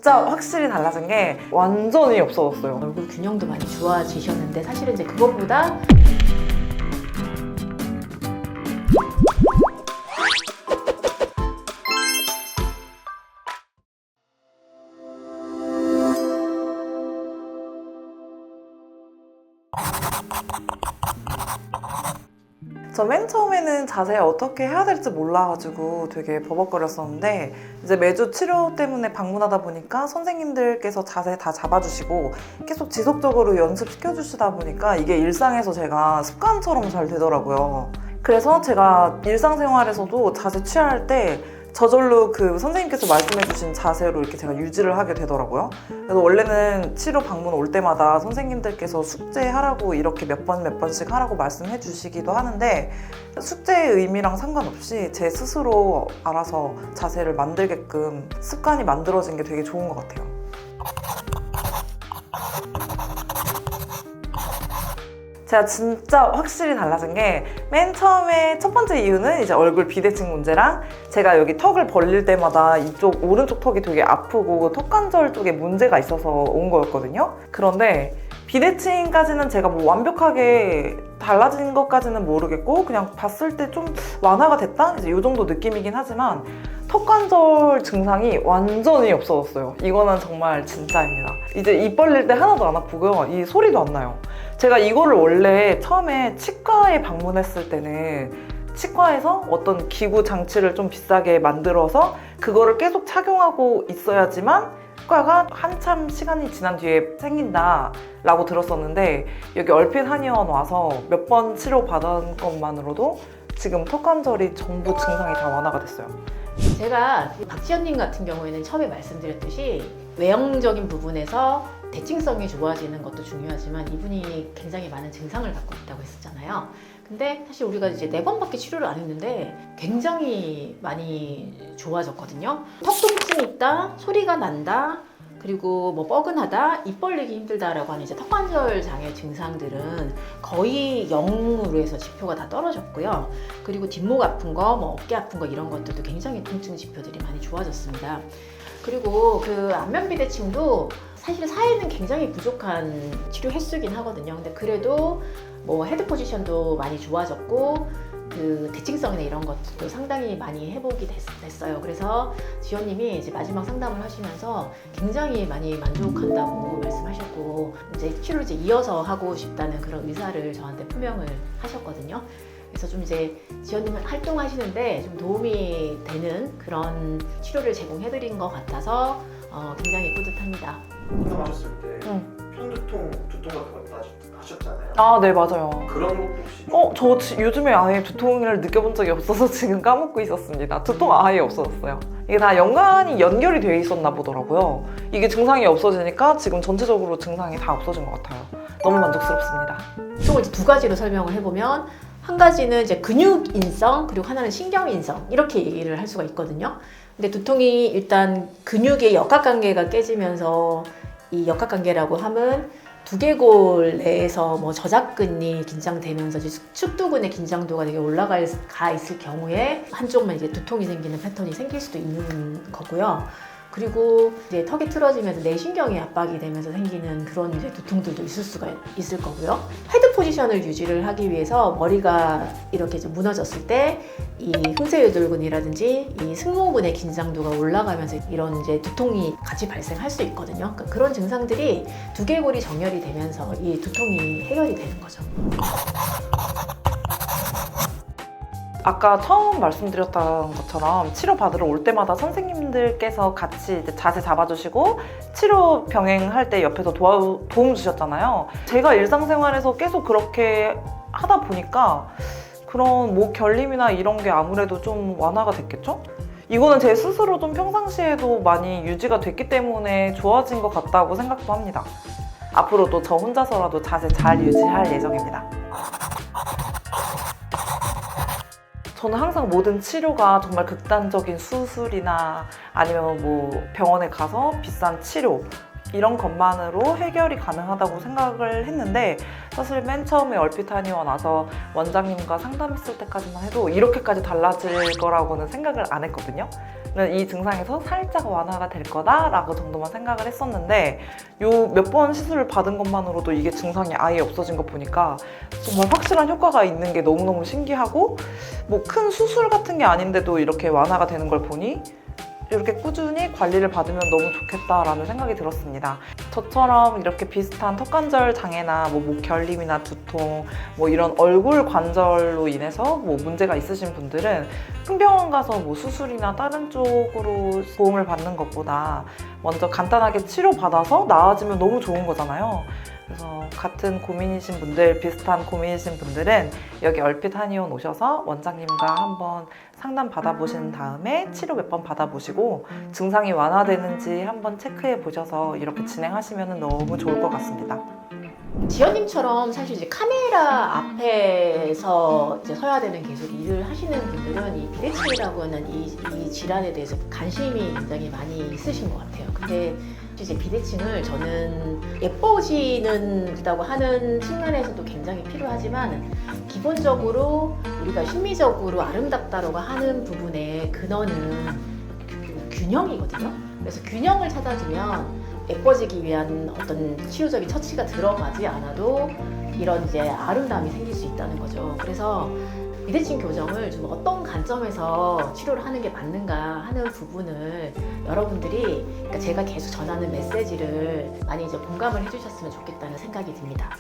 진짜 확실히 달라진 게 완전히 없어졌어요. 얼굴 균형도 많이 좋아지셨는데 사실은 이제 그것보다 저 맨 처음에는 자세 어떻게 해야 될지 몰라가지고 되게 버벅거렸었는데 이제 매주 치료 때문에 방문하다 보니까 선생님들께서 자세 다 잡아주시고 계속 지속적으로 연습시켜 주시다 보니까 이게 일상에서 제가 습관처럼 잘 되더라고요. 그래서 제가 일상생활에서도 자세 취할 때 저절로 그 선생님께서 말씀해주신 자세로 이렇게 제가 유지를 하게 되더라고요. 그래서 원래는 치료 방문 올 때마다 선생님들께서 숙제하라고 이렇게 몇 번씩 하라고 말씀해 주시기도 하는데 숙제의 의미랑 상관없이 제 스스로 알아서 자세를 만들게끔 습관이 만들어진 게 되게 좋은 것 같아요. 제가 진짜 확실히 달라진 게 맨 처음에 첫 번째 이유는 이제 얼굴 비대칭 문제랑 제가 여기 턱을 벌릴 때마다 이쪽 오른쪽 턱이 되게 아프고 턱관절 쪽에 문제가 있어서 온 거였거든요. 그런데 비대칭까지는 제가 뭐 완벽하게 달라진 것까지는 모르겠고 그냥 봤을 때 좀 완화가 됐다? 이제 이 정도 느낌이긴 하지만 턱관절 증상이 완전히 없어졌어요. 이거는 정말 진짜입니다. 이제 입 벌릴 때 하나도 안 아프고요. 이 소리도 안 나요. 제가 이거를 원래 처음에 치과에 방문했을 때는 치과에서 어떤 기구 장치를 좀 비싸게 만들어서 그거를 계속 착용하고 있어야지만 효과가 한참 시간이 지난 뒤에 생긴다 라고 들었었는데 여기 얼핏 한의원 와서 몇 번 치료받은 것만으로도 지금 턱관절이 전부 증상이 다 완화가 됐어요. 제가 박지연님 같은 경우에는 처음에 말씀드렸듯이 외형적인 부분에서 대칭성이 좋아지는 것도 중요하지만 이분이 굉장히 많은 증상을 갖고 있다고 했었잖아요. 근데 사실 우리가 이제 4번밖에 치료를 안 했는데 굉장히 많이 좋아졌거든요. 턱 통증이 있다, 소리가 난다, 그리고 뭐 뻐근하다, 입 벌리기 힘들다라고 하는 이제 턱관절 장애 증상들은 거의 0으로 해서 지표가 다 떨어졌고요. 그리고 뒷목 아픈 거, 뭐 어깨 아픈 거 이런 것들도 굉장히 통증 지표들이 많이 좋아졌습니다. 그리고 그 안면 비대칭도 사실 사회는 굉장히 부족한 치료 횟수긴 하거든요. 근데 그래도 뭐 헤드 포지션도 많이 좋아졌고 그 대칭성이나 이런 것도 상당히 많이 회복이 됐어요. 그래서 지연님이 이제 마지막 상담을 하시면서 굉장히 많이 만족한다고 말씀하셨고 이제 치료를 이제 이어서 하고 싶다는 그런 의사를 저한테 표명을 하셨거든요. 그래서 좀 이제 지연님은 활동하시는데 좀 도움이 되는 그런 치료를 제공해드린 것 같아서 굉장히 뿌듯합니다. 상담하셨을 때 편두통, 두통 같은 거 하셨잖아요. 아, 네, 맞아요. 그런 것도 혹시 요즘에 아예 두통을 느껴본 적이 없어서 지금 까먹고 있었습니다. 두통 아예 없어졌어요. 이게 다 연결이 되어 있었나 보더라고요. 이게 증상이 없어지니까 지금 전체적으로 증상이 다 없어진 것 같아요. 너무 만족스럽습니다. 총을 이제 두 가지로 설명을 해보면 한 가지는 이제 근육인성 그리고 하나는 신경인성 이렇게 얘기를 할 수가 있거든요. 근데 두통이 일단 근육의 역학관계가 깨지면서 이 역학관계라고 하면 두개골 내에서 뭐 저작근이 긴장되면서 측두근의 긴장도가 되게 올라가 있을 경우에 한쪽만 이제 두통이 생기는 패턴이 생길 수도 있는 거고요. 그리고 이제 턱이 틀어지면서 내신경이 압박이 되면서 생기는 그런 이제 두통들도 있을 수가 있을 거고요. 헤드 포지션을 유지를 하기 위해서 머리가 이렇게 좀 무너졌을 때 이 흥쇄유돌근이라든지 이 승모근의 긴장도가 올라가면서 이런 이제 두통이 같이 발생할 수 있거든요. 그러니까 그런 증상들이 두개골이 정렬이 되면서 이 두통이 해결이 되는 거죠. 아까 처음 말씀드렸던 것처럼 치료 받으러 올 때마다 선생님들께서 같이 이제 자세 잡아주시고 치료 병행할 때 옆에서 도움 주셨잖아요. 제가 일상생활에서 계속 그렇게 하다 보니까 그런 목 결림이나 이런 게 아무래도 좀 완화가 됐겠죠? 이거는 제 스스로 좀 평상시에도 많이 유지가 됐기 때문에 좋아진 것 같다고 생각도 합니다. 앞으로도 저 혼자서라도 자세 잘 유지할 예정입니다. 저는 항상 모든 치료가 정말 극단적인 수술이나 아니면 뭐 병원에 가서 비싼 치료 이런 것만으로 해결이 가능하다고 생각을 했는데 사실 맨 처음에 얼핏 한의원 와서 원장님과 상담했을 때까지만 해도 이렇게까지 달라질 거라고는 생각을 안 했거든요. 이 증상에서 살짝 완화가 될 거다라고 정도만 생각을 했었는데 요 몇 번 시술을 받은 것만으로도 이게 증상이 아예 없어진 거 보니까 정말 확실한 효과가 있는 게 너무너무 신기하고 뭐 큰 수술 같은 게 아닌데도 이렇게 완화가 되는 걸 보니 이렇게 꾸준히 관리를 받으면 너무 좋겠다라는 생각이 들었습니다. 저처럼 이렇게 비슷한 턱관절 장애나 뭐 목 결림이나 두통, 뭐 이런 얼굴 관절로 인해서 뭐 문제가 있으신 분들은 큰 병원 가서 뭐 수술이나 다른 쪽으로 도움을 받는 것보다 먼저 간단하게 치료받아서 나아지면 너무 좋은 거잖아요. 그래서 같은 고민이신 분들, 비슷한 고민이신 분들은 여기 얼핏 한의원 오셔서 원장님과 한번 상담 받아보신 다음에 치료 몇 번 받아보시고 증상이 완화되는지 한번 체크해 보셔서 이렇게 진행하시면 너무 좋을 것 같습니다. 지연님처럼 사실 이제 카메라 앞에서 이제 서야 되는 계속 일을 하시는 분들은 이 비대칭이라고 하는 이 질환에 대해서 관심이 굉장히 많이 있으신 것 같아요. 근데 이제 비대칭을 저는 예뻐지는다고 하는 측면에서도 굉장히 필요하지만 기본적으로 우리가 심미적으로 아름답다라고 하는 부분의 근원은 균형이거든요. 그래서 균형을 찾아주면 예뻐지기 위한 어떤 치료적인 처치가 들어가지 않아도 이런 이제 아름다움이 생길 수 있다는 거죠. 그래서 비대칭 교정을 좀 어떤 관점에서 치료를 하는 게 맞는가 하는 부분을 여러분들이 그러니까 제가 계속 전하는 메시지를 많이 이제 공감을 해주셨으면 좋겠다는 생각이 듭니다.